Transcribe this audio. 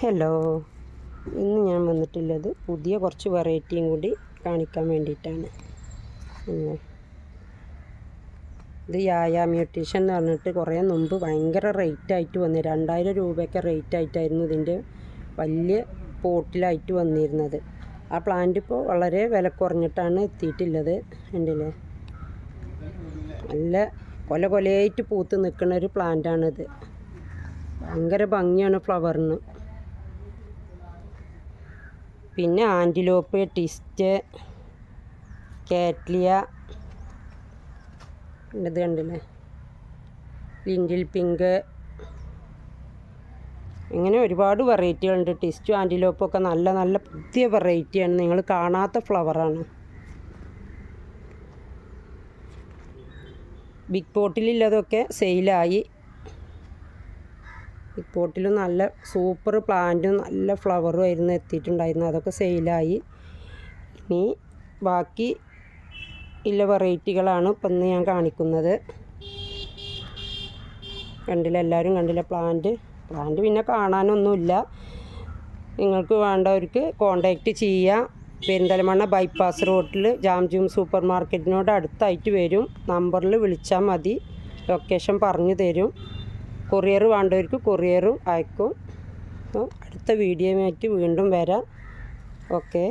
Hello, ഇന്ന് ഞാൻ വന്നിട്ടുള്ളത് പുതിയ കുറച്ച് വെറൈറ്റിയും കൂടി കാണിക്കാൻ വേണ്ടിയിട്ടാണ്. ഇത് യായ മ്യൂട്ടീഷൻ എന്ന് പറഞ്ഞിട്ട് കുറേ മുമ്പ് ഭയങ്കര റേറ്റായിട്ട് വന്നു. 2000 രൂപയൊക്കെ റേറ്റായിട്ടായിരുന്നു ഇതിൻ്റെ വലിയ പോട്ടിലായിട്ട് വന്നിരുന്നത്. ആ പ്ലാന്റ് ഇപ്പോൾ വളരെ വില കുറഞ്ഞിട്ടാണ് എത്തിയിട്ടുള്ളത്. ഉണ്ടല്ലേ, നല്ല കൊലയായിട്ട് പൂത്ത് നിൽക്കുന്ന ഒരു പ്ലാന്റാണിത്. ഭയങ്കര ഭംഗിയാണ് ഫ്ലവറിന്. പിന്നെ ആൻറ്റിലോപ്പ്, ടിസ്റ്റ്, കാറ്റ്ലിയ, ഇത് കണ്ടില്ലേ, ലിൻഡിൽ പിങ്ക്, ഇങ്ങനെ ഒരുപാട് വെറൈറ്റികളുണ്ട്. ടിസ്റ്റും ആൻറ്റിലോപ്പും ഒക്കെ നല്ല നല്ല പുതിയ വെറൈറ്റിയാണ്, നിങ്ങൾ കാണാത്ത ഫ്ലവറാണ്. ബിഗ് പോട്ടിലുള്ളതൊക്കെ സെയിലായി. ബിഗ് പോട്ടിലും നല്ല സൂപ്പർ പ്ലാന്റും നല്ല ഫ്ലവറും ആയിരുന്നു എത്തിയിട്ടുണ്ടായിരുന്നു. അതൊക്കെ സെയിലായി. ഇനി ബാക്കി ഉള്ള വെറൈറ്റികളാണ് ഇപ്പം ഇന്ന് ഞാൻ കാണിക്കുന്നത്. കണ്ടില്ല, എല്ലാവരും കണ്ടില്ല പ്ലാന്റ് പിന്നെ കാണാനൊന്നുമില്ല. നിങ്ങൾക്ക് വേണ്ടവർക്ക് കോണ്ടാക്റ്റ് ചെയ്യാം. പെരിന്തൽമണ്ണ ബൈപ്പാസ് റോഡിൽ ജാംജൂം സൂപ്പർ മാർക്കറ്റിനോട് അടുത്തായിട്ട് വരും. നമ്പറിൽ വിളിച്ചാൽ മതി, ലൊക്കേഷൻ പറഞ്ഞു തരും. കൊറിയർ വേണ്ടവർക്ക് കൊറിയറും അയക്കും. അടുത്ത വീഡിയോയുമായിട്ട് വീണ്ടും വരാം. ഓക്കെ.